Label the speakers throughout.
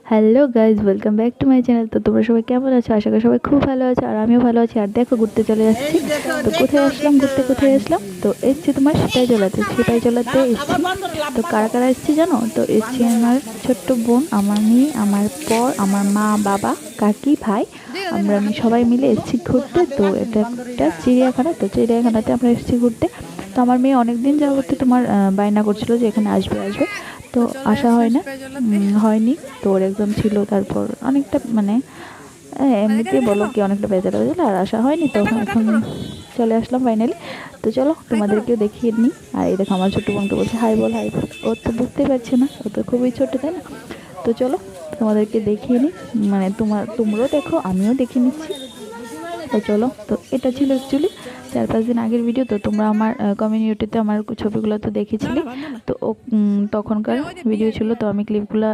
Speaker 1: Hello guys, welcome back to my channel. তো তোমরা সবাই কেমন আছো? আশা করি সবাই খুব ভালো আছো, আর আমিও ভালো আছি। আর দেখো, ঘুরতে চলে যাচ্ছি। তো কোথায় আসলাম, কোথায় আসলাম? তো এসছি তোমার সিপাহীজলাতে এসছি। তো কারা কারা এসছি জানো? তো এসছি আমার ছোট্ট বোন, আমার মেয়ে, আমার পর, আমার মা, বাবা, কাকি, ভাই। আমি সবাই মিলে এসছি ঘুরতে। তো এটা একটা চিড়িয়াখানা। তো চিড়িয়াখানাতে আমরা এসেছি ঘুরতে। তো আমার মেয়ে অনেক দিন যাবত তোমার বায়না করছিল যে এখানে আসবে আসবে। তো আসা হয় না, হয়নি। তো ওর এক্সাম ছিল, তারপর অনেকটা মানে এমনিতেই বলো কি অনেকটা বেজার হয়ে গেল, আর আসা হয়নি। তো এখন চলে আসলাম ফাইনালি। তো চলো তোমাদেরকেও দেখিয়ে নিই। আর এই দেখো, আমার ছোট্ট বোনকে বলছে হাই বল, হাই বল। ও তো বুঝতেই পারছে না, ও তো খুবই ছোটো, তাই না? তো চলো তোমাদেরকে দেখিয়ে নিই, মানে তোমরাও দেখো, আমিও দেখে নিচ্ছি। তো চলো, তো এটা ছিল অ্যাকচুয়ালি 4-5 দিন আগের ভিডিও। তো তোমরা আমার কমিউনিটিতে আমার ছবিগুলো তো দেখেছিলে। তো তখনকার ভিডিও ছিল, তো আমি ক্লিপগুলো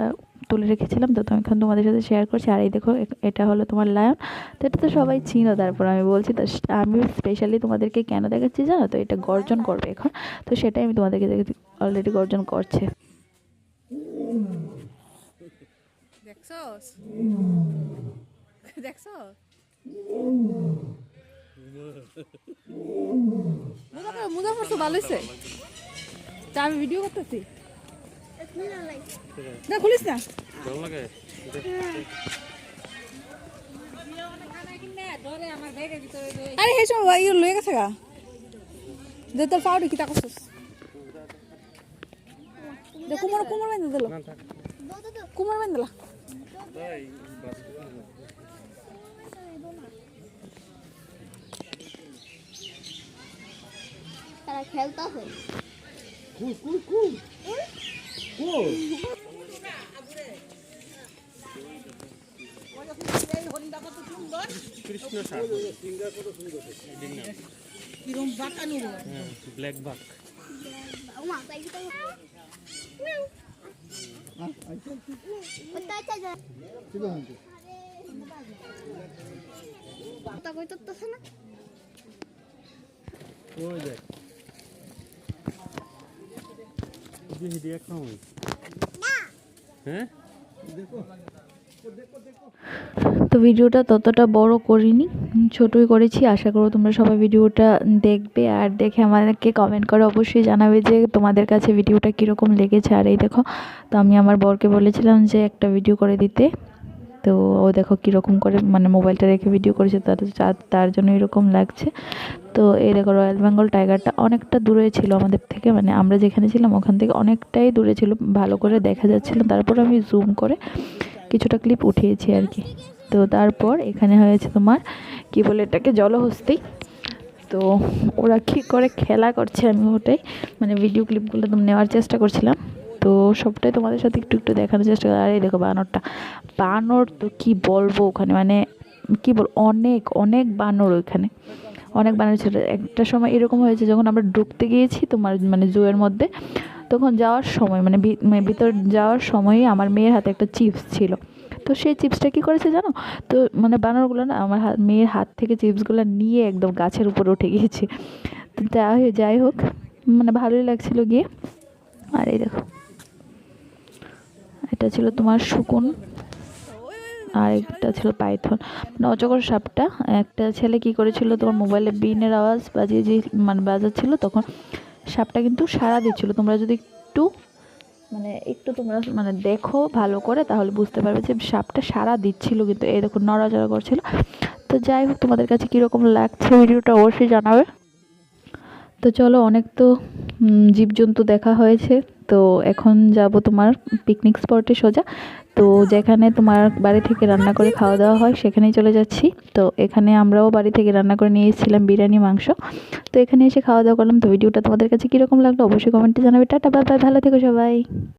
Speaker 1: তুলে রেখেছিলাম। তো এখন তোমাদের সাথে শেয়ার করছি। আর এই দেখো, এটা হলো তোমার লায়ন। তো এটা তো সবাই চিনো, তারপর আমি বলছি। তো আমি স্পেশালি তোমাদেরকে কেন দেখাচ্ছি জানো? তো এটা গর্জন করবে এখন। তো সেটাই আমি তোমাদেরকে দেখেছি, অলরেডি গর্জন করছে।
Speaker 2: দেখছস দেখছস মুজাফর তো ভালো হয়েছে। তা আমি ভিডিও করতেছি, না খুলিস না। আরে হে সময় ইয়ে লয়ে গেছে গা, যে তোর পাউডি কি তা করছিস? কুমার কুমার বাইন্দা দিল, কুমার বাইন্দা দিলা।
Speaker 3: তারা খেলতে হয়।
Speaker 4: ব্ল্যাক বাক হ্যাঁ।
Speaker 1: তো ভিডিওটা ততটা বড় করিনি, ছোটই করেছি। আশা করো তোমরা সবাই ভিডিওটা দেখবে, আর দেখে আমাদেরকে কমেন্ট করে অবশ্যই জানাবে যে তোমাদের কাছে ভিডিওটা কীরকম লেগেছে। আর এই দেখো, তো আমি আমার বরকে বলেছিলাম যে একটা ভিডিও করে দিতে। তো ও দেখো কীরকম করে মানে মোবাইলটা রেখে ভিডিও করেছে, তার জন্য এরকম লাগছে। তো এই দেখো, রয়্যাল বেঙ্গল টাইগারটা অনেকটা দূরে ছিল আমাদের থেকে, মানে আমরা যেখানে ছিলাম ওখান থেকে অনেকটাই দূরে ছিল, ভালো করে দেখা যাচ্ছিল। তারপর আমি জুম করে কিছুটা ক্লিপ উঠিয়েছি আর কি। তো তারপর এখানে হয়েছে তোমার কি বলে এটাকে, জলহস্তি। তো ওরা কী করে খেলা করছে, আমি ওটাই মানে ভিডিও ক্লিপগুলো নেওয়ার চেষ্টা করছিলাম। তো সবটাই তোমাদের সাথে একটু একটু দেখানোর চেষ্টা করি। আর এই দেখো বানর তো কি বলবো ওখানে, মানে কি বল, অনেক অনেক বানর ওইখানে, অনেক বানর ছিল। একটা সময় এরকম হয়েছে, যখন আমরা ঢুকতে গিয়েছি তোমার মানে জুয়ের মধ্যে, তখন যাওয়ার সময় মানে ভিতর যাওয়ার সময়ই আমার মেয়ের হাতে একটা চিপস ছিল। তো সেই চিপসটা কী করেছে জানো? তো মানে বানরগুলো না আমার মেয়ের হাত থেকে চিপসগুলো নিয়ে একদম গাছের উপরে উঠে গিয়েছে। তো যাই হোক, মানে ভালোই লাগছিল গিয়ে। আর এই দেখো, এটা ছিল তোমার শকুন, আর একটা ছিল পাইথন, মানে অজগর সাপটা। একটা ছেলে কি করেছিল, তোমার মোবাইলে বিনের আওয়াজ বাজিয়ে যে মানে বাজাচ্ছিল, তখন সাপটা কিন্তু সাড়া দিচ্ছিল। তোমরা যদি একটু তোমরা মানে দেখো ভালো করে, তাহলে বুঝতে পারবে যে সাপটা সাড়া দিচ্ছিল, কিন্তু এই দেখো নড়াচড়া করছিল। তো যাই হোক, তোমাদের কাছে কীরকম লাগছে ভিডিওটা অবশ্যই জানাবে। তো চলো, অনেক তো জীবজন্তু দেখা হয়েছে। তো এখন যাব তোমার পিকনিক স্পটে সোজা। তো যেখানে তোমার বাড়ি থেকে রান্না করে খাওয়া দাওয়া হয় সেখানেই চলে যাচ্ছি। তো এখানে আমরাও বাড়ি থেকে রান্না করে নিয়ে এসেছিলাম বিরিয়ানি, মাংস। তো এখানে এসে খাওয়া দাওয়া করলাম। তো ভিডিওটা তোমাদের কাছে কীরকম লাগলো অবশ্যই কমেন্টে জানাবে। টাটা, বাই বাই, ভালো থেকো সবাই।